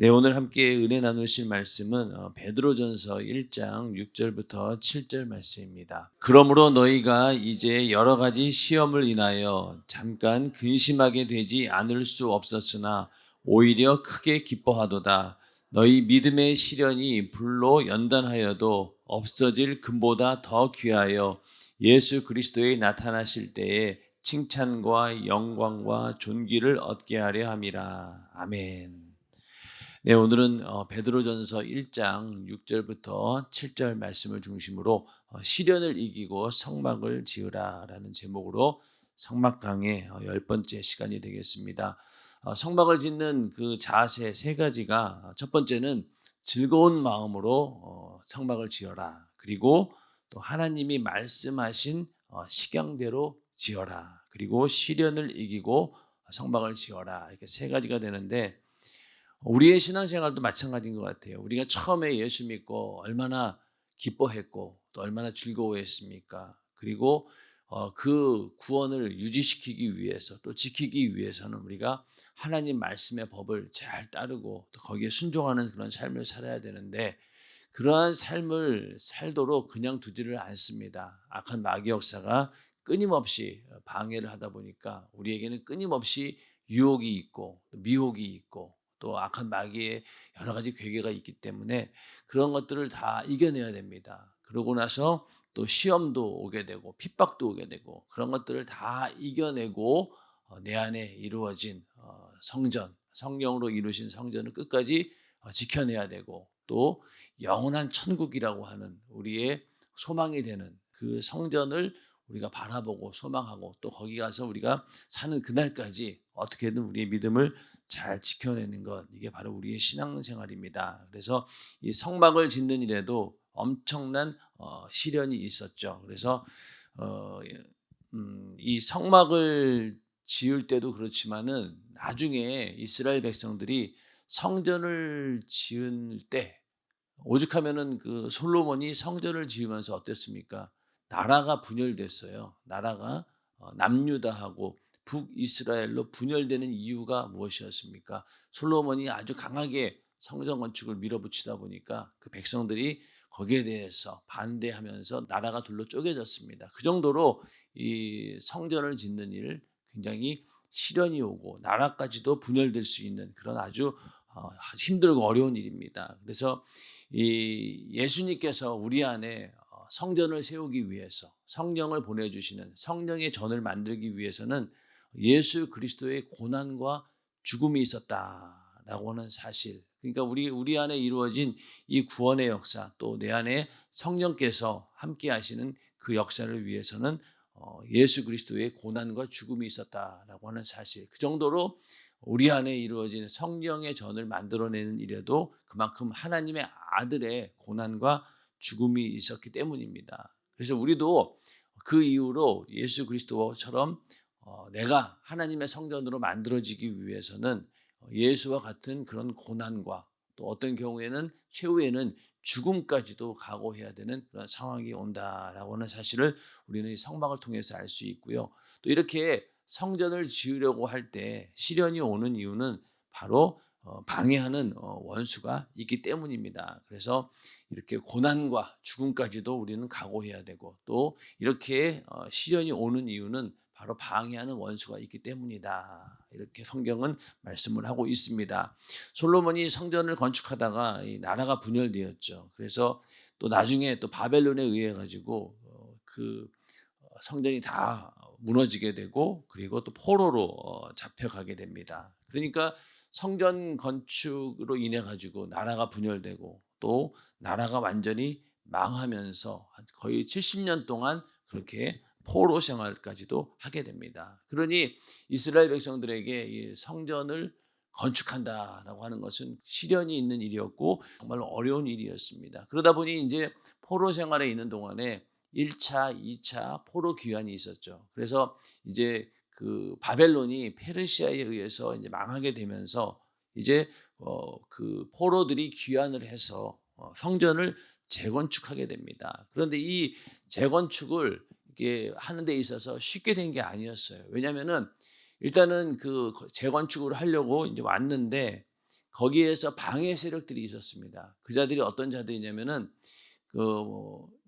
네, 오늘 함께 은혜 나누실 말씀은 베드로전서 1장 6절부터 7절 말씀입니다. 그러므로 너희가 이제 여러 가지 시험을 인하여 잠깐 근심하게 되지 않을 수 없었으나 오히려 크게 기뻐하도다. 너희 믿음의 시련이 불로 연단하여도 없어질 금보다 더 귀하여 예수 그리스도에 나타나실 때에 칭찬과 영광과 존귀를 얻게 하려 함이라. 아멘. 네, 오늘은 베드로전서 1장 6절부터 7절 말씀을 중심으로 시련을 이기고 성막을 지으라라는 제목으로 성막 강의 10번째 시간이 되겠습니다. 성막을 짓는 그 자세 세 가지가 첫 번째는 즐거운 마음으로 성막을 지어라. 그리고 또 하나님이 말씀하신 식양대로 지어라. 그리고 시련을 이기고 성막을 지어라. 이렇게 세 가지가 되는데 우리의 신앙생활도 마찬가지인 것 같아요. 우리가 처음에 예수 믿고 얼마나 기뻐했고 또 얼마나 즐거워했습니까? 그리고 그 구원을 유지시키기 위해서 또 지키기 위해서는 우리가 하나님 말씀의 법을 잘 따르고 또 거기에 순종하는 그런 삶을 살아야 되는데 그러한 삶을 살도록 그냥 두지를 않습니다. 악한 마귀 역사가 끊임없이 방해를 하다 보니까 우리에게는 끊임없이 유혹이 있고 미혹이 있고 또 악한 마귀의 여러 가지 괴계가 있기 때문에 그런 것들을 다 이겨내야 됩니다. 그러고 나서 또 시험도 오게 되고 핍박도 오게 되고 그런 것들을 다 이겨내고 내 안에 이루어진 성전, 성령으로 이루신 성전을 끝까지 지켜내야 되고 또 영원한 천국이라고 하는 우리의 소망이 되는 그 성전을 우리가 바라보고 소망하고 또 거기 가서 우리가 사는 그날까지 어떻게든 우리의 믿음을 잘 지켜내는 것, 이게 바로 우리의 신앙생활입니다. 그래서 이 성막을 짓는 일에도 엄청난 시련이 있었죠. 그래서 어, 이 성막을 지을 때도 그렇지만은 나중에 이스라엘 백성들이 성전을 지을 때 오죽하면은 그 솔로몬이 성전을 지으면서 어땠습니까? 나라가 분열됐어요. 나라가 남유다하고 북이스라엘로 분열되는 이유가 무엇이었습니까? 솔로몬이 아주 강하게 성전 건축을 밀어붙이다 보니까 그 백성들이 거기에 대해서 반대하면서 나라가 둘로 쪼개졌습니다. 그 정도로 이 성전을 짓는 일 굉장히 시련이 오고 나라까지도 분열될 수 있는 그런 아주 힘들고 어려운 일입니다. 그래서 이 예수님께서 우리 안에 성전을 세우기 위해서 성령을 보내주시는 성령의 전을 만들기 위해서는 예수 그리스도의 고난과 죽음이 있었다라고 하는 사실. 그러니까 우리 안에 이루어진 이 구원의 역사 또 내 안에 성령께서 함께 하시는 그 역사를 위해서는 예수 그리스도의 고난과 죽음이 있었다라고 하는 사실. 그 정도로 우리 안에 이루어진 성령의 전을 만들어내는 일에도 그만큼 하나님의 아들의 고난과 죽음이 있었기 때문입니다. 그래서 우리도 그 이후로 예수 그리스도처럼 내가 하나님의 성전으로 만들어지기 위해서는 예수와 같은 그런 고난과 또 어떤 경우에는 최후에는 죽음까지도 각오해야 되는 그런 상황이 온다라고 하는 사실을 우리는 이 성막을 통해서 알 수 있고요. 또 이렇게 성전을 지으려고 할 때 시련이 오는 이유는 바로 방해하는 원수가 있기 때문입니다. 그래서 이렇게 고난과 죽음까지도 우리는 각오해야 되고 또 이렇게 시련이 오는 이유는 바로 방해하는 원수가 있기 때문이다. 이렇게 성경은 말씀을 하고 있습니다. 솔로몬이 성전을 건축하다가 이 나라가 분열되었죠. 그래서 또 나중에 또 바벨론에 의해 가지고 그 성전이 다 무너지게 되고 그리고 또 포로로 잡혀가게 됩니다. 그러니까 성전 건축으로 인해 가지고 나라가 분열되고 또 나라가 완전히 망하면서 거의 70년 동안 그렇게 포로 생활까지도 하게 됩니다. 그러니 이스라엘 백성들에게 이 성전을 건축한다라고 하는 것은 시련이 있는 일이었고 정말 어려운 일이었습니다. 그러다 보니 이제 포로 생활에 있는 동안에 1차, 2차 포로 귀환이 있었죠. 그래서 이제 그 바벨론이 페르시아에 의해서 이제 망하게 되면서 이제 그 포로들이 귀환을 해서 성전을 재건축하게 됩니다. 그런데 이 재건축을 이게 하는 데 있어서 쉽게 된 게 아니었어요. 왜냐하면은 일단은 그 재건축을 하려고 이제 왔는데 거기에서 방해 세력들이 있었습니다. 그 자들이 어떤 자들이냐면은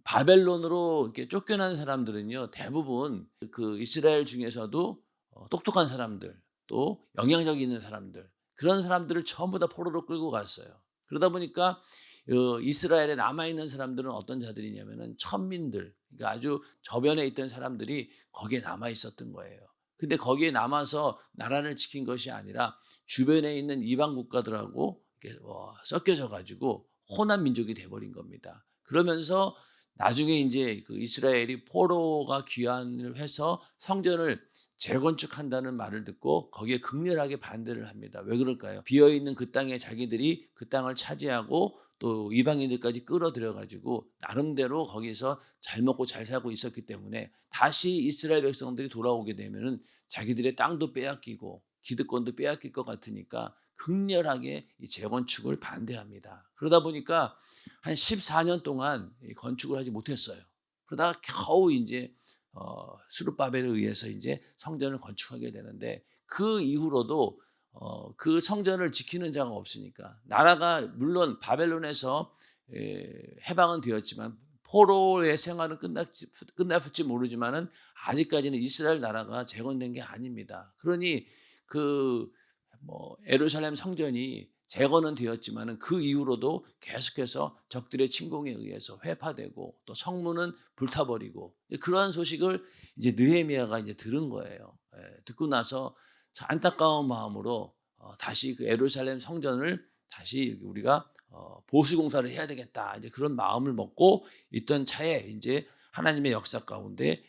바벨론으로 이렇게 쫓겨난 사람들은요, 대부분 그 이스라엘 중에서도 똑똑한 사람들, 또 영향력 있는 사람들, 그런 사람들을 전부 다 포로로 끌고 갔어요. 그러다 보니까 이스라엘에 남아 있는 사람들은 어떤 자들이냐면은 천민들, 그러니까 아주 저변에 있던 사람들이 거기에 남아 있었던 거예요. 근데 거기에 남아서 나라를 지킨 것이 아니라 주변에 있는 이방 국가들하고 이렇게 섞여져 가지고 혼합 민족이 돼 버린 겁니다. 그러면서 나중에 인제 그 이스라엘이 포로가 귀환을 해서 성전을 재건축한다는 말을 듣고 거기에 극렬하게 반대를 합니다. 왜 그럴까요? 비어 있는 그 땅에 자기들이 그 땅을 차지하고 또 이방인들까지 끌어들여 가지고 나름대로 거기서 잘 먹고 잘 살고 있었기 때문에 다시 이스라엘 백성들이 돌아오게 되면은 자기들의 땅도 빼앗기고 기득권도 빼앗길 것 같으니까 극렬하게 이 재건축을 반대합니다. 그러다 보니까 한 14년 동안 이 건축을 하지 못했어요. 그러다가 겨우 인제 스룹바벨에 의해서 이제 성전을 건축하게 되는데, 그 이후로도 그 성전을 지키는 자가 없으니까 나라가 물론 바벨론에서 해방은 되었지만 포로의 생활은 끝났을지 모르지만은 아직까지는 이스라엘 나라가 재건된 게 아닙니다. 그러니 그 예루살렘 성전이 재건은 되었지만은 그 이후로도 계속해서 적들의 침공에 의해서 회파되고 또 성문은 불타버리고, 그러한 소식을 이제 느헤미야가 이제 들은 거예요. 듣고 나서 안타까운 마음으로 다시 그 예루살렘 성전을 다시 우리가 보수 공사를 해야 되겠다, 이제 그런 마음을 먹고 있던 차에 이제 하나님의 역사 가운데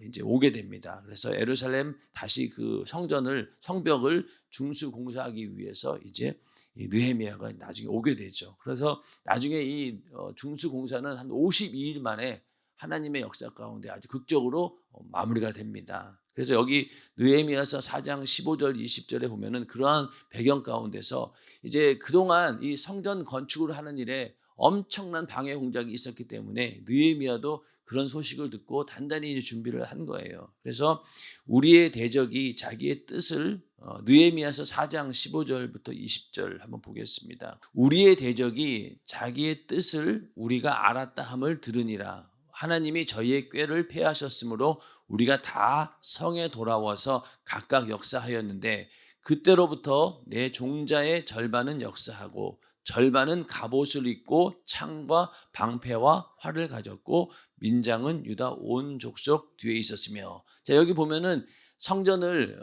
이제 오게 됩니다. 그래서 예루살렘 다시 그 성벽을 중수 공사하기 위해서 이제 이 느헤미야가 나중에 오게 되죠. 그래서 나중에 이 중수 공사는 한 52일 만에 하나님의 역사 가운데 아주 극적으로 마무리가 됩니다. 그래서 여기 느헤미야서 4장 15절 20절에 보면은 그러한 배경 가운데서 이제 그동안 이 성전 건축을 하는 일에 엄청난 방해 공작이 있었기 때문에 느헤미야도 그런 소식을 듣고 단단히 준비를 한 거예요. 그래서 우리의 대적이 자기의 뜻을 느헤미야서 4장 15절부터 20절 한번 보겠습니다. 우리의 대적이 자기의 뜻을 우리가 알았다 함을 들으니라. 하나님이 저희의 꾀를 패하셨으므로 우리가 다 성에 돌아와서 각각 역사하였는데, 그때로부터 내 종자의 절반은 역사하고 절반은 갑옷을 입고 창과 방패와 활을 가졌고 민장은 유다 온 족속 뒤에 있었으며. 자, 여기 보면은 성전을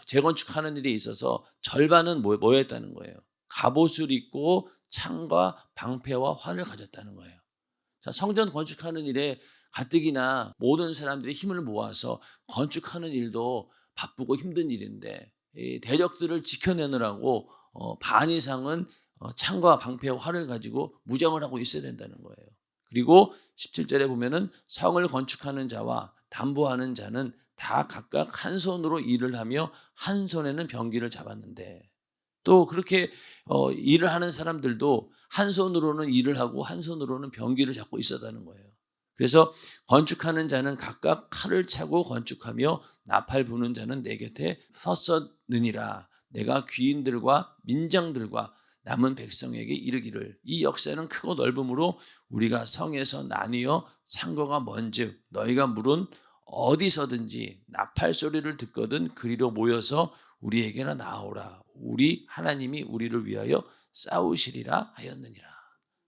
재건축하는 일에 있어서 절반은 뭐였다는 거예요? 갑옷을 입고 창과 방패와 활을 가졌다는 거예요. 자, 성전 건축하는 일에 가뜩이나 모든 사람들이 힘을 모아서 건축하는 일도 바쁘고 힘든 일인데, 이 대적들을 지켜내느라고 반 이상은 창과 방패와 활을 가지고 무장을 하고 있어야 된다는 거예요. 그리고 17절에 보면은 성을 건축하는 자와 담보하는 자는 다 각각 한 손으로 일을 하며 한 손에는 병기를 잡았는데, 또 그렇게 일을 하는 사람들도 한 손으로는 일을 하고 한 손으로는 병기를 잡고 있었다는 거예요. 그래서 건축하는 자는 각각 칼을 차고 건축하며 나팔 부는 자는 내 곁에 섰었느니라. 내가 귀인들과 민장들과 남은 백성에게 이르기를 이 역사는 크고 넓음으로 우리가 성에서 나뉘어 상고가 먼즉 너희가 물은 어디서든지 나팔 소리를 듣거든 그리로 모여서 우리에게나 나오라. 우리 하나님이 우리를 위하여 싸우시리라 하였느니라.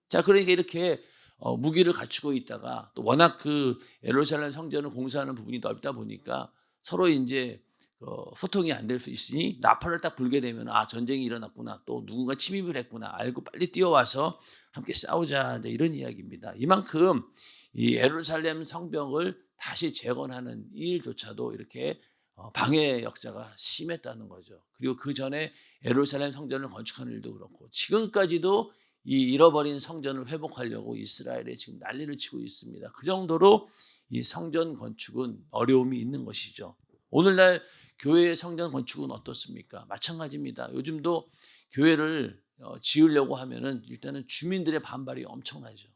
자, 그러니까 이렇게 무기를 갖추고 있다가 또 워낙 그 예루살렘 성전을 공사하는 부분이 넓다 보니까 서로 이제 소통이 안 될 수 있으니 나팔을 딱 불게 되면 전쟁이 일어났구나, 또 누군가 침입을 했구나 알고 빨리 뛰어와서 함께 싸우자, 이제 이런 이야기입니다. 이만큼 이 예루살렘 성벽을 다시 재건하는 이 일조차도 이렇게 방해 역사가 심했다는 거죠. 그리고 그 전에 예루살렘 성전을 건축하는 일도 그렇고 지금까지도 이 잃어버린 성전을 회복하려고 이스라엘에 지금 난리를 치고 있습니다. 그 정도로 이 성전 건축은 어려움이 있는 것이죠. 오늘날 교회의 성전 건축은 어떻습니까? 마찬가지입니다. 요즘도 교회를 지으려고 하면은 일단은 주민들의 반발이 엄청나죠.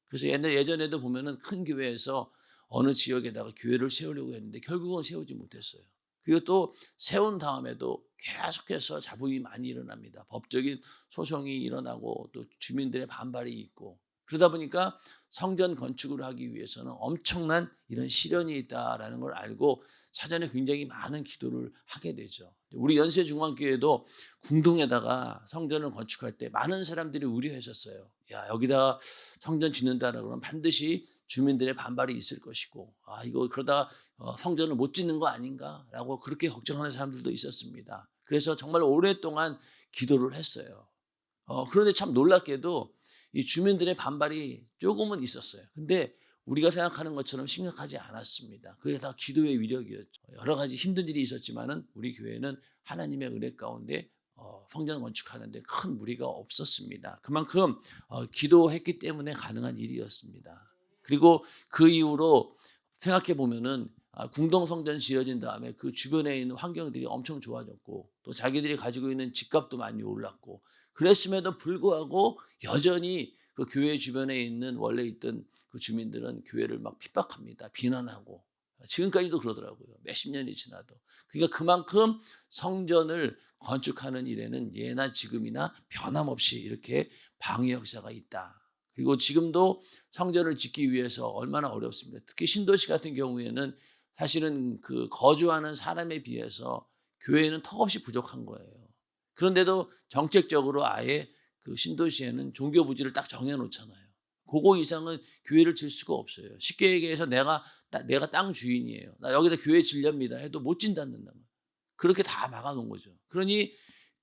그래서 예전에도 보면은 큰 교회에서 어느 지역에다가 교회를 세우려고 했는데 결국은 세우지 못했어요. 그리고 또 세운 다음에도 계속해서 잡음이 많이 일어납니다. 법적인 소송이 일어나고 또 주민들의 반발이 있고, 그러다 보니까 성전 건축을 하기 위해서는 엄청난 이런 시련이 있다라는 걸 알고 사전에 굉장히 많은 기도를 하게 되죠. 우리 연세중앙교회도 궁동에다가 성전을 건축할 때 많은 사람들이 우려했었어요. 야, 여기다가 성전 짓는다라 그러면 반드시 주민들의 반발이 있을 것이고, 이거 그러다가 성전을 못 짓는 거 아닌가라고 그렇게 걱정하는 사람들도 있었습니다. 그래서 정말 오랫동안 기도를 했어요. 그런데 참 놀랍게도 이 주민들의 반발이 조금은 있었어요. 근데 우리가 생각하는 것처럼 심각하지 않았습니다. 그게 다 기도의 위력이었죠. 여러 가지 힘든 일이 있었지만은 우리 교회는 하나님의 은혜 가운데 성전 건축하는데 큰 무리가 없었습니다. 그만큼 기도했기 때문에 가능한 일이었습니다. 그리고 그 이후로 생각해 보면은 궁동 성전 지어진 다음에 그 주변에 있는 환경들이 엄청 좋아졌고, 또 자기들이 가지고 있는 집값도 많이 올랐고, 그랬음에도 불구하고 여전히 그 교회 주변에 있는 원래 있던 그 주민들은 교회를 막 핍박합니다. 비난하고. 지금까지도 그러더라고요. 몇십 년이 지나도. 그러니까 그만큼 성전을 건축하는 일에는 예나 지금이나 변함없이 이렇게 방해 역사가 있다. 그리고 지금도 성전을 짓기 위해서 얼마나 어렵습니다. 특히 신도시 같은 경우에는 사실은 그 거주하는 사람에 비해서 교회는 턱없이 부족한 거예요. 그런데도 정책적으로 아예 그 신도시에는 종교 부지를 딱 정해 놓잖아요. 그거 이상은 교회를 질 수가 없어요. 쉽게 얘기해서 내가 땅 주인이에요. 나 여기다 교회 지렵니다 해도 못 진다는 말. 그렇게 다 막아 놓은 거죠. 그러니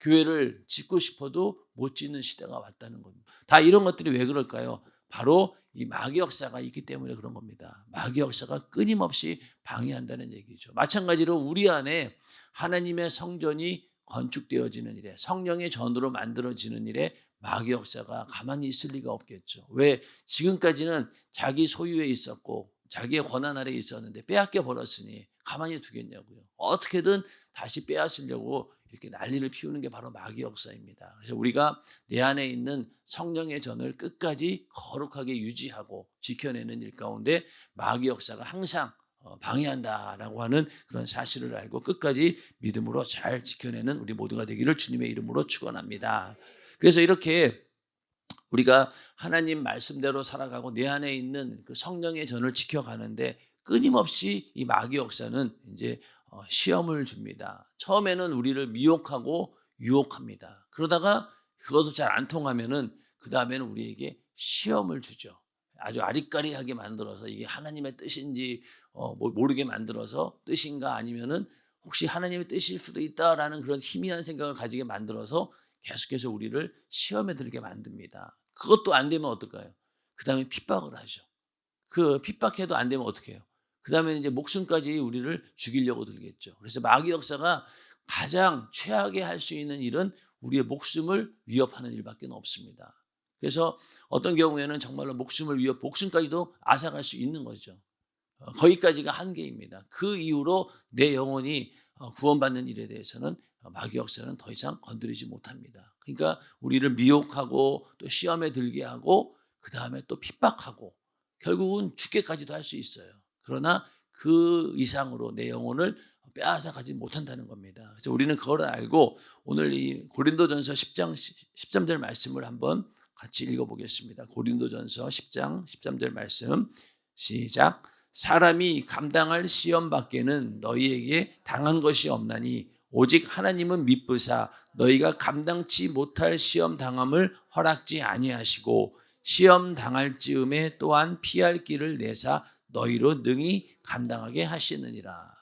교회를 짓고 싶어도 못 짓는 시대가 왔다는 겁니다. 다 이런 것들이 왜 그럴까요? 바로 이 마귀 역사가 있기 때문에 그런 겁니다. 마귀 역사가 끊임없이 방해한다는 얘기죠. 마찬가지로 우리 안에 하나님의 성전이 건축되어지는 일에, 성령의 전으로 만들어지는 일에 마귀 역사가 가만히 있을 리가 없겠죠. 왜? 지금까지는 자기 소유에 있었고 자기의 권한 아래에 있었는데 빼앗겨 버렸으니 가만히 두겠냐고요. 어떻게든 다시 빼앗으려고 이렇게 난리를 피우는 게 바로 마귀 역사입니다. 그래서 우리가 내 안에 있는 성령의 전을 끝까지 거룩하게 유지하고 지켜내는 일 가운데 마귀 역사가 항상 방해한다라고 하는 그런 사실을 알고 끝까지 믿음으로 잘 지켜내는 우리 모두가 되기를 주님의 이름으로 축원합니다. 그래서 이렇게 우리가 하나님 말씀대로 살아가고 내 안에 있는 그 성령의 전을 지켜가는데 끊임없이 이 마귀 역사는 이제 시험을 줍니다. 처음에는 우리를 미혹하고 유혹합니다. 그러다가 그것도 잘 안 통하면은 그 다음에는 우리에게 시험을 주죠. 아주 아리까리하게 만들어서 이게 하나님의 뜻인지 모르게 만들어서 뜻인가 아니면은 혹시 하나님의 뜻일 수도 있다라는 그런 희미한 생각을 가지게 만들어서 계속해서 우리를 시험에 들게 만듭니다. 그것도 안 되면 어떨까요? 그 다음에 핍박을 하죠. 그 핍박해도 안 되면 어떻게 해요? 그 다음에 이제 목숨까지 우리를 죽이려고 들겠죠. 그래서 마귀 역사가 가장 최악의 할 수 있는 일은 우리의 목숨을 위협하는 일밖에 없습니다. 그래서 어떤 경우에는 정말로 목숨까지도 앗아갈 수 있는 거죠. 거기까지가 한계입니다. 그 이후로 내 영혼이 구원받는 일에 대해서는 마귀 역사는 더 이상 건드리지 못합니다. 그러니까 우리를 미혹하고 또 시험에 들게 하고 그 다음에 또 핍박하고 결국은 죽게까지도 할 수 있어요. 그러나 그 이상으로 내 영혼을 빼앗아 가지 못한다는 겁니다. 그래서 우리는 그걸 알고 오늘 이 고린도전서 10장 13절 말씀을 한번 같이 읽어보겠습니다. 고린도전서 10장 13절 말씀 시작. 사람이 감당할 시험 밖에는 너희에게 당한 것이 없나니 오직 하나님은 미쁘사 너희가 감당치 못할 시험 당함을 허락지 아니하시고 시험 당할 즈음에 또한 피할 길을 내사 너희로 능히 감당하게 하시느니라.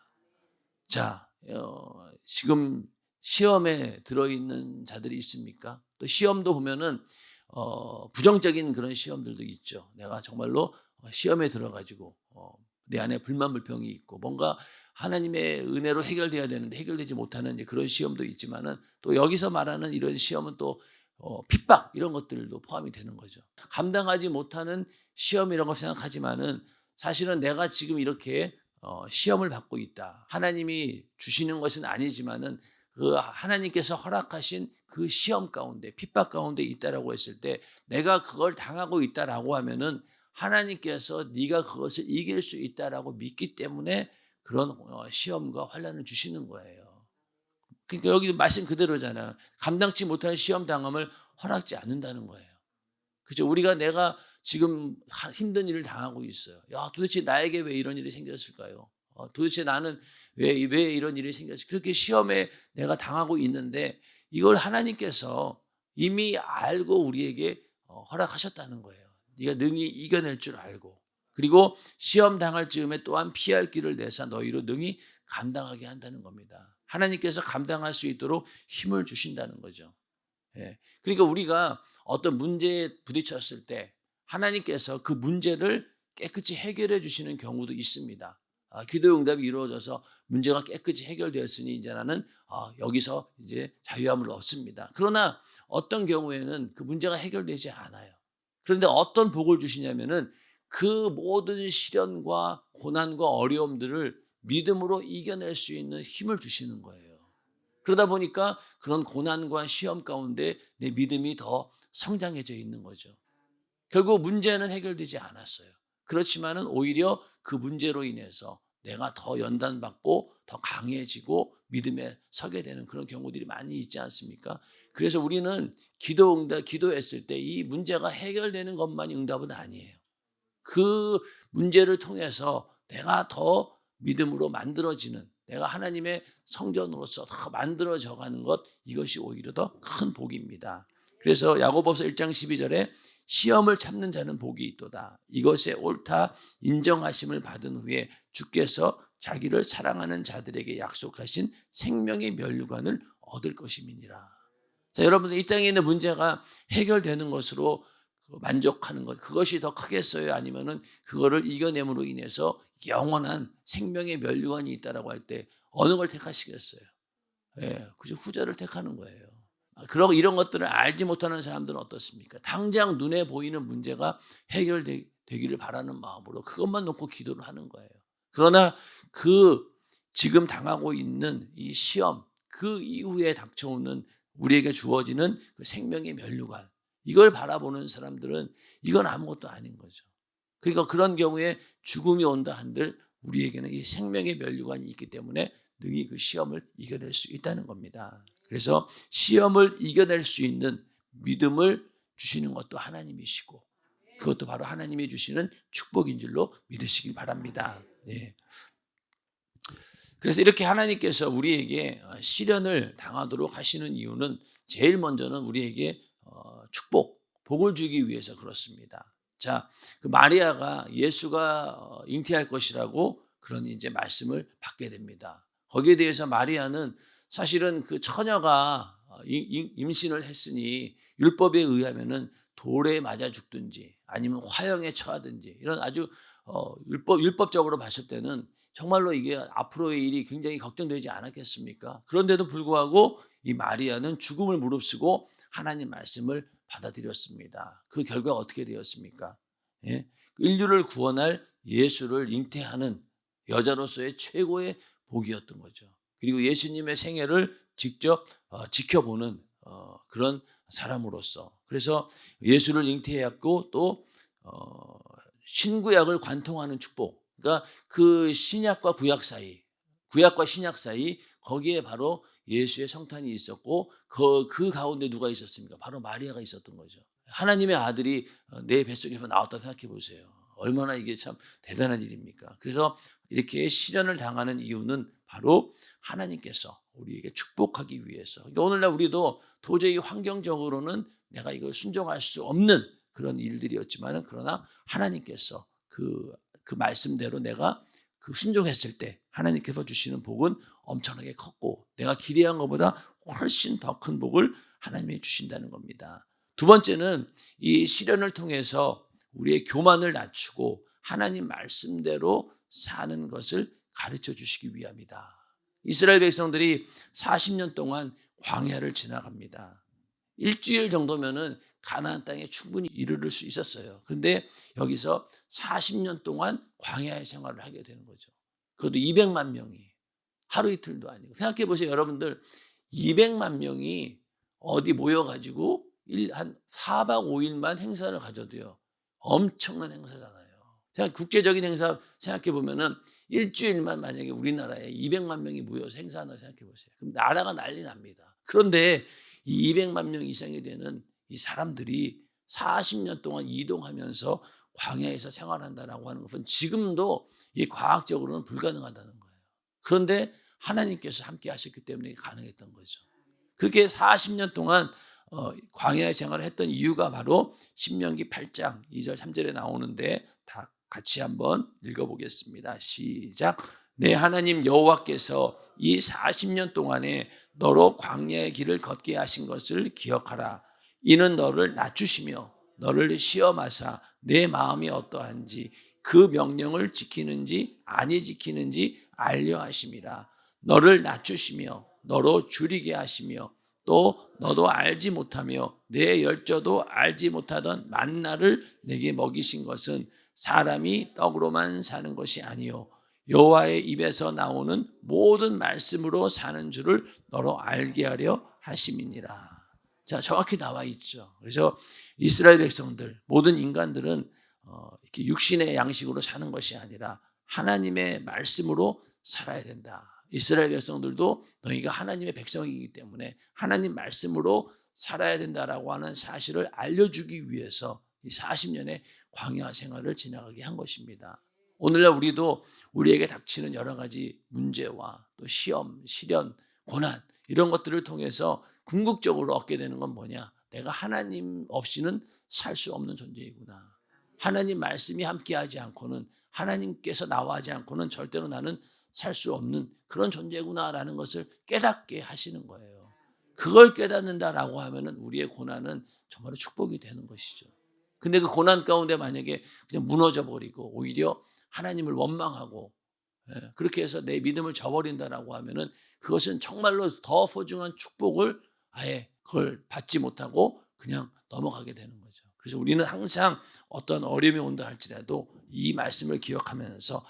자, 지금 시험에 들어있는 자들이 있습니까? 또 시험도 보면은 부정적인 그런 시험들도 있죠. 내가 정말로 시험에 들어가지고 내 안에 불만 불평이 있고 뭔가 하나님의 은혜로 해결돼야 되는데 해결되지 못하는 그런 시험도 있지만은 또 여기서 말하는 이런 시험은 또 핍박 이런 것들도 포함이 되는 거죠. 감당하지 못하는 시험 이런 거 생각하지만은 사실은 내가 지금 이렇게 시험을 받고 있다. 하나님이 주시는 것은 아니지만은 그 하나님께서 허락하신 그 시험 가운데 핍박 가운데 있다라고 했을 때 내가 그걸 당하고 있다라고 하면은 하나님께서 네가 그것을 이길 수 있다라고 믿기 때문에 그런 시험과 환난을 주시는 거예요. 그러니까 여기 말씀 그대로잖아요. 감당치 못하는 시험 당함을 허락지 않는다는 거예요. 그죠? 내가 지금 힘든 일을 당하고 있어요. 야, 도대체 나에게 왜 이런 일이 생겼을까요? 도대체 나는 왜 이런 일이 생겼을까? 그렇게 시험에 내가 당하고 있는데 이걸 하나님께서 이미 알고 우리에게 허락하셨다는 거예요. 네가 능히 이겨낼 줄 알고, 그리고 시험 당할 즈음에 또한 피할 길을 내사 너희로 능히 감당하게 한다는 겁니다. 하나님께서 감당할 수 있도록 힘을 주신다는 거죠. 예. 그러니까 우리가 어떤 문제에 부딪혔을 때 하나님께서 그 문제를 깨끗이 해결해 주시는 경우도 있습니다. 기도 응답이 이루어져서 문제가 깨끗이 해결되었으니 이제 나는 여기서 이제 자유함을 얻습니다. 그러나 어떤 경우에는 그 문제가 해결되지 않아요. 그런데 어떤 복을 주시냐면은 그 모든 시련과 고난과 어려움들을 믿음으로 이겨낼 수 있는 힘을 주시는 거예요. 그러다 보니까 그런 고난과 시험 가운데 내 믿음이 더 성장해져 있는 거죠. 결국 문제는 해결되지 않았어요. 그렇지만은 오히려 그 문제로 인해서 내가 더 연단받고 더 강해지고 믿음에 서게 되는 그런 경우들이 많이 있지 않습니까? 그래서 우리는 기도했을 때 이 문제가 해결되는 것만이 응답은 아니에요. 그 문제를 통해서 내가 더 믿음으로 만들어지는, 내가 하나님의 성전으로서 더 만들어져 가는 것, 이것이 오히려 더 큰 복입니다. 그래서 야고보서 1장 12절에 시험을 참는 자는 복이 있도다. 이것에 옳다 인정하심을 받은 후에 주께서 자기를 사랑하는 자들에게 약속하신 생명의 면류관을 얻을 것임이니라. 자, 여러분들 이 땅에 있는 문제가 해결되는 것으로 만족하는 것, 그것이 더 크겠어요? 아니면은 그거를 이겨냄으로 인해서 영원한 생명의 면류관이 있다라고 할 때 어느 걸 택하시겠어요? 예, 그저 후자를 택하는 거예요. 그러고 이런 것들을 알지 못하는 사람들은 어떻습니까? 당장 눈에 보이는 문제가 해결되기를 바라는 마음으로 그것만 놓고 기도를 하는 거예요. 그러나 그 지금 당하고 있는 이 시험, 그 이후에 닥쳐오는 우리에게 주어지는 그 생명의 면류관, 이걸 바라보는 사람들은 이건 아무것도 아닌 거죠. 그러니까 그런 경우에 죽음이 온다 한들 우리에게는 이 생명의 면류관이 있기 때문에 능히 그 시험을 이겨낼 수 있다는 겁니다. 그래서 시험을 이겨낼 수 있는 믿음을 주시는 것도 하나님이시고, 그것도 바로 하나님이 주시는 축복인 줄로 믿으시길 바랍니다. 네. 그래서 이렇게 하나님께서 우리에게 시련을 당하도록 하시는 이유는 제일 먼저는 우리에게 복을 주기 위해서 그렇습니다. 자, 그 마리아가 예수가 잉태할 것이라고 그런 이제 말씀을 받게 됩니다. 거기에 대해서 마리아는 사실은 그 처녀가 임신을 했으니 율법에 의하면은 돌에 맞아 죽든지 아니면 화형에 처하든지 이런 아주 율법적으로 봤을 때는 정말로 이게 앞으로의 일이 굉장히 걱정되지 않았겠습니까? 그런데도 불구하고 이 마리아는 죽음을 무릅쓰고 하나님 말씀을 받아들였습니다. 그 결과 어떻게 되었습니까? 예? 인류를 구원할 예수를 잉태하는 여자로서의 최고의 복이었던 거죠. 그리고 예수님의 생애를 직접 지켜보는 그런 사람으로서, 그래서 예수를 잉태했고 또 신구약을 관통하는 축복, 그러니까 그 신약과 구약 사이, 구약과 신약 사이, 거기에 바로 예수의 성탄이 있었고 그 가운데 누가 있었습니까? 바로 마리아가 있었던 거죠. 하나님의 아들이 내 뱃속에서 나왔다고 생각해 보세요. 얼마나 이게 참 대단한 일입니까? 그래서 이렇게 시련을 당하는 이유는 바로 하나님께서 우리에게 축복하기 위해서. 그러니까 오늘날 우리도 도저히 환경적으로는 내가 이걸 순종할 수 없는 그런 일들이었지만은, 그러나 하나님께서 그 말씀대로 내가 그 순종했을 때 하나님께서 주시는 복은 엄청나게 컸고, 내가 기대한 것보다 훨씬 더 큰 복을 하나님이 주신다는 겁니다. 두 번째는 이 시련을 통해서 우리의 교만을 낮추고 하나님 말씀대로 사는 것을 가르쳐 주시기 위함이다. 이스라엘 백성들이 40년 동안 광야를 지나갑니다. 일주일 정도면은 가나안 땅에 충분히 이르를 수 있었어요. 그런데 여기서 40년 동안 광야의 생활을 하게 되는 거죠. 그것도 200만 명이 하루 이틀도 아니고. 생각해 보세요, 여러분들. 200만 명이 어디 모여가지고 한 4박 5일만 행사를 가져도요, 엄청난 행사잖아요. 국제적인 행사 생각해 보면은 일주일만 만약에 우리나라에 200만 명이 모여서 행사한다고 생각해 보세요. 그럼 나라가 난리 납니다. 그런데 이 200만 명 이상이 되는 이 사람들이 40년 동안 이동하면서 광야에서 생활한다라고 하는 것은 지금도 이 과학적으로는 불가능하다는 거예요. 그런데 하나님께서 함께 하셨기 때문에 가능했던 거죠. 그렇게 40년 동안 광야의 생활을 했던 이유가 바로 신명기 8장 2절 3절에 나오는데 다 같이 한번 읽어보겠습니다. 시작. 내 하나님 여호와께서 이 40년 동안에 너로 광야의 길을 걷게 하신 것을 기억하라. 이는 너를 낮추시며 너를 시험하사 내 마음이 어떠한지 그 명령을 지키는지 아니 지키는지 알려 하심이라. 너를 낮추시며 너로 줄이게 하시며 또 너도 알지 못하며 내 열조도 알지 못하던 만나를 내게 먹이신 것은 사람이 떡으로만 사는 것이 아니요 여호와의 입에서 나오는 모든 말씀으로 사는 줄을 너로 알게 하려 하심이니라. 자, 정확히 나와 있죠. 그래서 이스라엘 백성들, 모든 인간들은 이렇게 육신의 양식으로 사는 것이 아니라 하나님의 말씀으로 살아야 된다. 이스라엘 백성들도 너희가 하나님의 백성이기 때문에 하나님 말씀으로 살아야 된다라고 하는 사실을 알려주기 위해서 이 40년의 광야 생활을 지나가게 한 것입니다. 오늘날 우리도 우리에게 닥치는 여러 가지 문제와 또 시험, 시련, 고난 이런 것들을 통해서 궁극적으로 얻게 되는 건 뭐냐? 내가 하나님 없이는 살 수 없는 존재이구나. 하나님 말씀이 함께하지 않고는 하나님께서 나와 하지 않고는 절대로 나는 살 수 없는 그런 존재구나라는 것을 깨닫게 하시는 거예요. 그걸 깨닫는다라고 하면은 우리의 고난은 정말로 축복이 되는 것이죠. 근데 그 고난 가운데 만약에 그냥 무너져 버리고 오히려 하나님을 원망하고 그렇게 해서 내 믿음을 저버린다라고 하면은 그것은 정말로 더 소중한 축복을 아예 그걸 받지 못하고 그냥 넘어가게 되는 거죠. 그래서 우리는 항상 어떤 어려움이 온다 할지라도 이 말씀을 기억하면서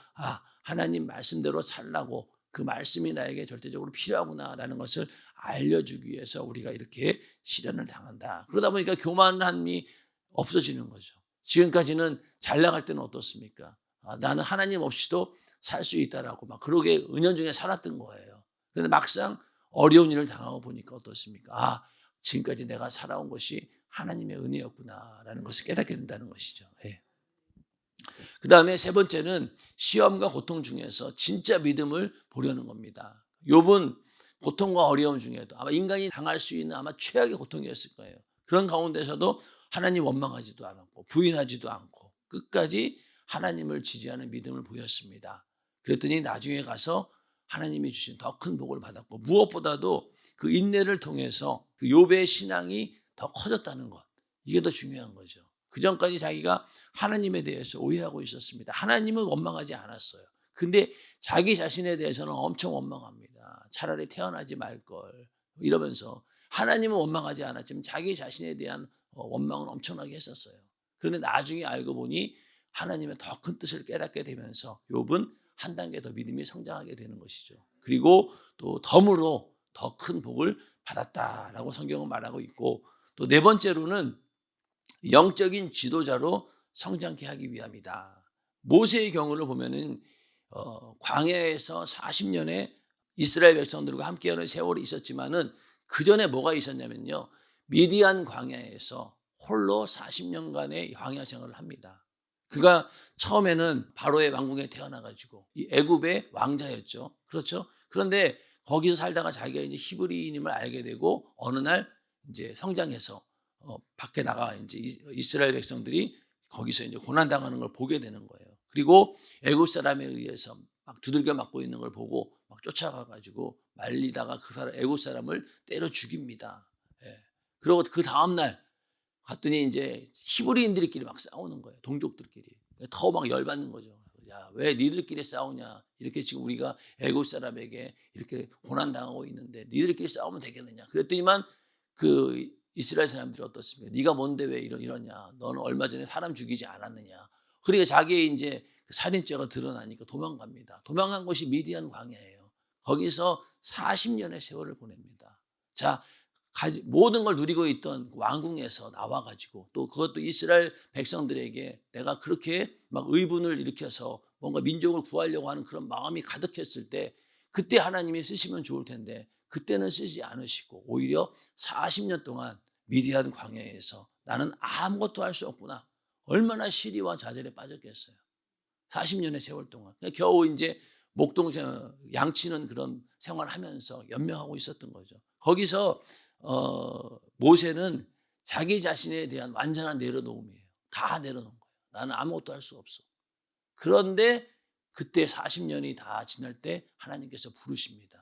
하나님 말씀대로 살라고 그 말씀이 나에게 절대적으로 필요하구나라는 것을 알려주기 위해서 우리가 이렇게 시련을 당한다. 그러다 보니까 교만함이 없어지는 거죠. 지금까지는 잘 나갈 때는 어떻습니까? 나는 하나님 없이도 살 수 있다라고 막 그러게 은연중에 살았던 거예요. 그런데 막상 어려운 일을 당하고 보니까 어떻습니까? 지금까지 내가 살아온 것이 하나님의 은혜였구나라는 것을 깨닫게 된다는 것이죠. 예. 그 다음에 세 번째는 시험과 고통 중에서 진짜 믿음을 보려는 겁니다. 욥은 고통과 어려움 중에도 아마 인간이 당할 수 있는 아마 최악의 고통이었을 거예요. 그런 가운데서도 하나님 원망하지도 않았고 부인하지도 않고 끝까지 하나님을 지지하는 믿음을 보였습니다. 그랬더니 나중에 가서 하나님이 주신 더 큰 복을 받았고 무엇보다도 그 인내를 통해서 그 욥의 신앙이 더 커졌다는 것. 이게 더 중요한 거죠. 그전까지 자기가 하나님에 대해서 오해하고 있었습니다. 하나님은 원망하지 않았어요. 근데 자기 자신에 대해서는 엄청 원망합니다. 차라리 태어나지 말걸 이러면서 하나님은 원망하지 않았지만 자기 자신에 대한 원망은 엄청나게 했었어요. 그런데 나중에 알고 보니 하나님의 더 큰 뜻을 깨닫게 되면서 욥은 한 단계 더 믿음이 성장하게 되는 것이죠. 그리고 또 덤으로 더 큰 복을 받았다라고 성경은 말하고 있고 또 네 번째로는 영적인 지도자로 성장케 하기 위함이다. 모세의 경우를 보면은 광야에서 40년의 이스라엘 백성들과 함께하는 세월이 있었지만은 그 전에 뭐가 있었냐면요. 미디안 광야에서 홀로 40년간의 광야 생활을 합니다. 그가 처음에는 바로의 왕궁에 태어나가지고 이 애굽의 왕자였죠. 그렇죠? 그런데 거기서 살다가 자기가 이제 히브리인임을 알게 되고 어느 날 이제 성장해서 밖에 나가 이제 이스라엘 백성들이 거기서 이제 고난 당하는 걸 보게 되는 거예요. 그리고 애굽 사람에 의해서 막 두들겨 맞고 있는 걸 보고 막 쫓아가 가지고 말리다가 그 사람 애굽 사람을 때려 죽입니다. 예. 그리고 그 다음 날 갔더니 이제 히브리인들끼리 막 싸우는 거예요. 동족들끼리. 더 막 열받는 거죠. 야, 왜 니들끼리 싸우냐? 이렇게 지금 우리가 애굽 사람에게 이렇게 고난 당하고 있는데 니들끼리 싸우면 되겠느냐? 그랬더니만 그 이스라엘 사람들이 어떻습니까? 네가 뭔데 왜 이러냐? 너는 얼마 전에 사람 죽이지 않았느냐? 그러니까 자기의 이제 살인죄가 드러나니까 도망갑니다. 도망간 곳이 미디안 광야예요. 거기서 40년의 세월을 보냅니다. 자, 모든 걸 누리고 있던 왕궁에서 나와가지고 또 그것도 이스라엘 백성들에게 내가 그렇게 막 의분을 일으켜서 뭔가 민족을 구하려고 하는 그런 마음이 가득했을 때 그때 하나님이 쓰시면 좋을 텐데 그때는 쓰지 않으시고 오히려 40년 동안 미디안 광야에서 나는 아무것도 할 수 없구나. 얼마나 시리와 좌절에 빠졌겠어요. 40년의 세월 동안. 겨우 이제 목동생 양치는 그런 생활하면서 연명하고 있었던 거죠. 거기서 모세는 자기 자신에 대한 완전한 내려놓음이에요. 다 내려놓은 거예요. 나는 아무것도 할 수 없어. 그런데 그때 40년이 다 지날 때 하나님께서 부르십니다.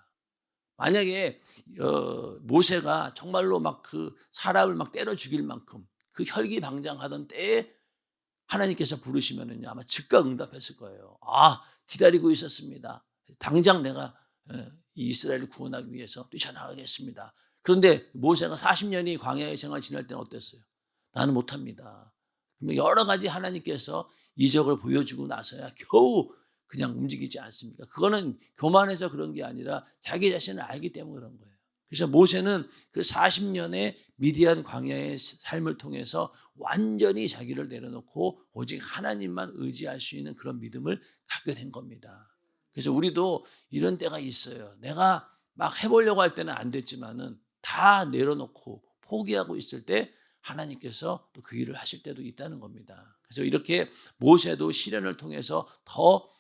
만약에 모세가 정말로 막 그 사람을 막 때려 죽일 만큼 그 혈기방장하던 때에 하나님께서 부르시면은요 아마 즉각 응답했을 거예요. 아, 기다리고 있었습니다. 당장 내가 이 이스라엘을 구원하기 위해서 뛰쳐나가겠습니다. 그런데 모세가 40년이 광야의 생활 지날 때는 어땠어요? 나는 못합니다. 여러 가지 하나님께서 이적을 보여주고 나서야 겨우 그냥 움직이지 않습니까? 그거는 교만해서 그런 게 아니라 자기 자신을 알기 때문에 그런 거예요. 그래서 모세는 그 40년의 미디안 광야의 삶을 통해서 완전히 자기를 내려놓고 오직 하나님만 의지할 수 있는 그런 믿음을 갖게 된 겁니다. 그래서 우리도 이런 때가 있어요. 내가 막 해보려고 할 때는 안 됐지만은 다 내려놓고 포기하고 있을 때 하나님께서 또 그 일을 하실 때도 있다는 겁니다. 그래서 이렇게 모세도 시련을 통해서 더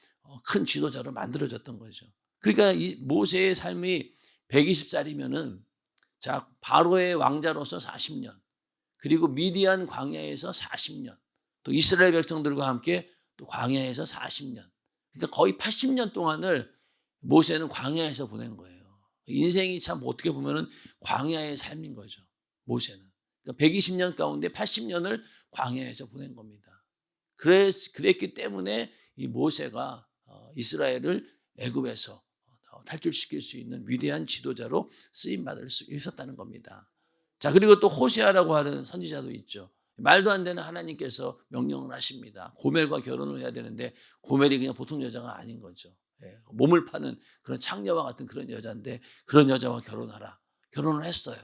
큰 지도자로 만들어졌던 거죠. 그러니까 이 모세의 삶이 120살이면은 자, 바로의 왕자로서 40년, 그리고 미디안 광야에서 40년, 또 이스라엘 백성들과 함께 또 광야에서 40년. 그러니까 거의 80년 동안을 모세는 광야에서 보낸 거예요. 인생이 참 어떻게 보면은 광야의 삶인 거죠. 모세는. 그러니까 120년 가운데 80년을 광야에서 보낸 겁니다. 그랬기 때문에 이 모세가 이스라엘을 애굽에서 탈출시킬 수 있는 위대한 지도자로 쓰임받을 수 있었다는 겁니다. 자, 그리고 또 호세아라고 하는 선지자도 있죠. 말도 안 되는 하나님께서 명령을 하십니다. 고멜과 결혼을 해야 되는데 고멜이 그냥 보통 여자가 아닌 거죠. 몸을 파는 그런 창녀와 같은 그런 여자인데 그런 여자와 결혼하라. 결혼을 했어요.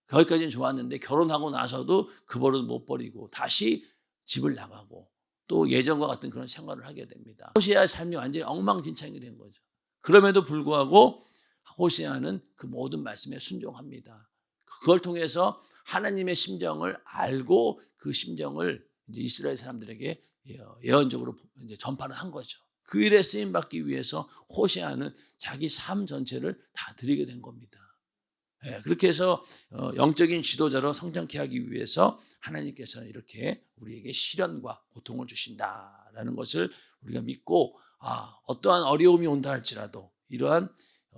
거기까지는 좋았는데 결혼하고 나서도 그 버릇 못 버리고 다시 집을 나가고 또 예전과 같은 그런 생활을 하게 됩니다. 호세아의 삶이 완전히 엉망진창이 된 거죠. 그럼에도 불구하고 호세아는 그 모든 말씀에 순종합니다. 그걸 통해서 하나님의 심정을 알고 그 심정을 이제 이스라엘 사람들에게 예언적으로 이제 전파를 한 거죠. 그 일에 쓰임 받기 위해서 호세아는 자기 삶 전체를 다 드리게 된 겁니다. 그렇게 해서 영적인 지도자로 성장케 하기 위해서 하나님께서는 이렇게 우리에게 시련과 고통을 주신다라는 것을 우리가 믿고 어떠한 어려움이 온다 할지라도 이러한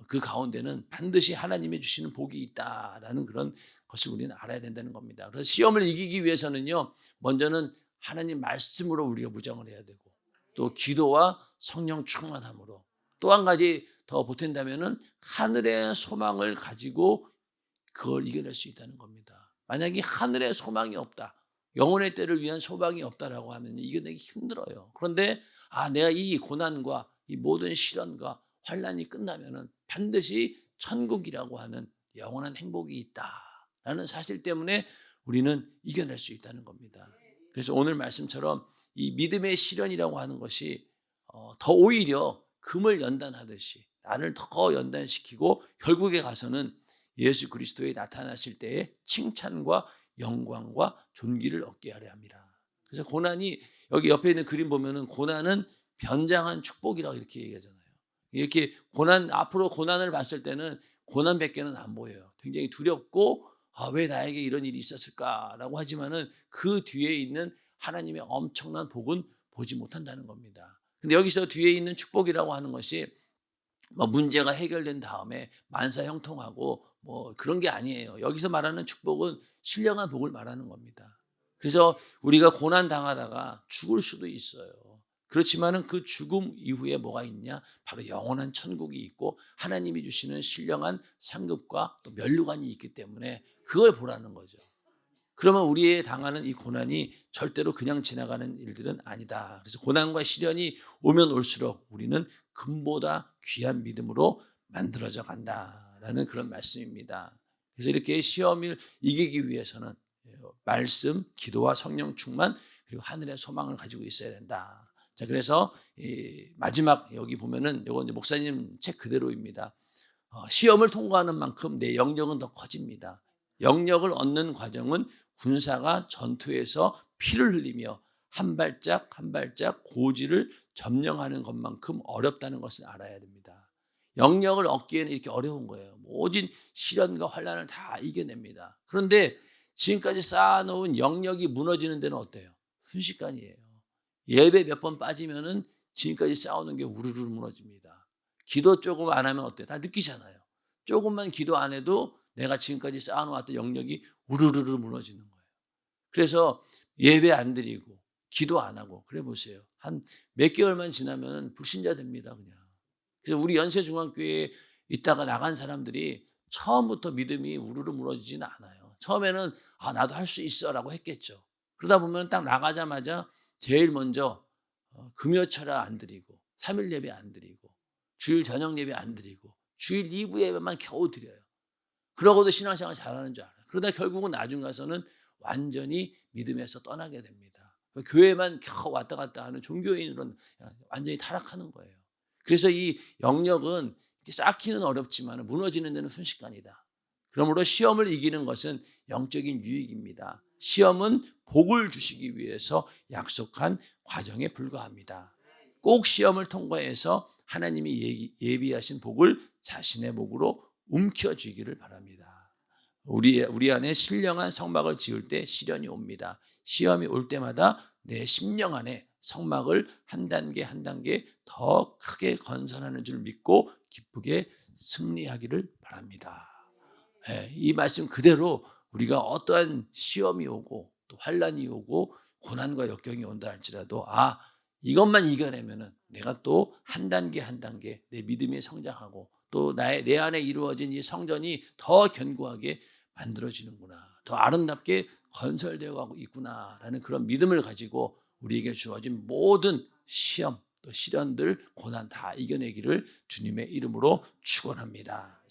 그 가운데는 반드시 하나님이 주시는 복이 있다라는 그런 것을 우리는 알아야 된다는 겁니다. 그래서 시험을 이기기 위해서는요, 먼저는 하나님 말씀으로 우리가 무장을 해야 되고 또 기도와 성령 충만함으로 또 한 가지 더 보탠다면은 하늘의 소망을 가지고 그걸 이겨낼 수 있다는 겁니다. 만약에 하늘에 소망이 없다, 영혼의 때를 위한 소망이 없다라고 하면 이겨내기 힘들어요. 그런데 내가 이 고난과 이 모든 시련과 환난이 끝나면은 반드시 천국이라고 하는 영원한 행복이 있다라는 사실 때문에 우리는 이겨낼 수 있다는 겁니다. 그래서 오늘 말씀처럼 이 믿음의 시련이라고 하는 것이 더 오히려 금을 연단하듯이 나를 더 연단시키고 결국에 가서는 예수 그리스도에 나타나실 때의 칭찬과 영광과 존귀를 얻게 하려 합니다. 그래서 고난이 여기 옆에 있는 그림 보면은 고난은 변장한 축복이라고 이렇게 얘기하잖아요. 이렇게 앞으로 고난을 봤을 때는 고난밖에는 안 보여요. 굉장히 두렵고 왜 나에게 이런 일이 있었을까라고 하지만은 그 뒤에 있는 하나님의 엄청난 복은 보지 못한다는 겁니다. 근데 여기서 뒤에 있는 축복이라고 하는 것이 문제가 해결된 다음에 만사형통하고 그런 게 아니에요. 여기서 말하는 축복은 신령한 복을 말하는 겁니다. 그래서 우리가 고난 당하다가 죽을 수도 있어요. 그렇지만은 그 죽음 이후에 뭐가 있냐? 바로 영원한 천국이 있고 하나님이 주시는 신령한 상급과 또 면류관이 있기 때문에 그걸 보라는 거죠. 그러면 우리의 당하는 이 고난이 절대로 그냥 지나가는 일들은 아니다. 그래서 고난과 시련이 오면 올수록 우리는 금보다 귀한 믿음으로 만들어져 간다라는 그런 말씀입니다. 그래서 이렇게 시험을 이기기 위해서는 말씀, 기도와 성령 충만 그리고 하늘의 소망을 가지고 있어야 된다. 자, 그래서 이 마지막 여기 보면은 이건 이제 목사님 책 그대로입니다. 시험을 통과하는 만큼 내 영역은 더 커집니다. 영역을 얻는 과정은 군사가 전투에서 피를 흘리며 한 발짝 한 발짝 고지를 점령하는 것만큼 어렵다는 것을 알아야 됩니다. 영역을 얻기에는 이렇게 어려운 거예요. 모든 시련과 환난을 다 이겨냅니다. 그런데 지금까지 쌓아놓은 영역이 무너지는 데는 어때요? 순식간이에요. 예배 몇 번 빠지면은 지금까지 쌓아놓은 게 우르르 무너집니다. 기도 조금 안 하면 어때요? 다 느끼잖아요. 조금만 기도 안 해도 내가 지금까지 쌓아놓았던 영역이 우르르 무너지는 거예요. 그래서 예배 안 드리고 기도 안 하고 그래 보세요. 한 몇 개월만 지나면 불신자 됩니다. 그냥. 그래서 우리 연세중앙교회에 있다가 나간 사람들이 처음부터 믿음이 우르르 무너지지는 않아요. 처음에는 나도 할 수 있어라고 했겠죠. 그러다 보면 딱 나가자마자 제일 먼저 금요철야 안 드리고 3일 예배 안 드리고 주일 저녁 예배 안 드리고 주일 2부 예배만 겨우 드려요. 그러고도 신앙생활 잘하는 줄 알아요. 그러다 결국은 나중 가서는 완전히 믿음에서 떠나게 됩니다. 교회만 겨우 왔다 갔다 하는 종교인으로 완전히 타락하는 거예요. 그래서 이 영역은 쌓기는 어렵지만 무너지는 데는 순식간이다. 그러므로 시험을 이기는 것은 영적인 유익입니다. 시험은 복을 주시기 위해서 약속한 과정에 불과합니다. 꼭 시험을 통과해서 하나님이 예비하신 복을 자신의 복으로 움켜쥐기를 바랍니다. 우리 안에 신령한 성막을 지을 때 시련이 옵니다. 시험이 올 때마다 내 심령 안에 성막을 한 단계 한 단계 더 크게 건설하는 줄 믿고 기쁘게 승리하기를 바랍니다. 이 말씀 그대로 우리가 어떠한 시험이 오고 또 환난이 오고 고난과 역경이 온다 할지라도 이것만 이겨내면은 내가 또 한 단계 한 단계 내 믿음이 성장하고 또 내 안에 이루어진 이 성전이 더 견고하게 만들어지는구나. 더 아름답게 건설되어 가고 있구나라는 그런 믿음을 가지고 우리에게 주어진 모든 시험 또 시련들 고난 다 이겨내기를 주님의 이름으로 축원합니다.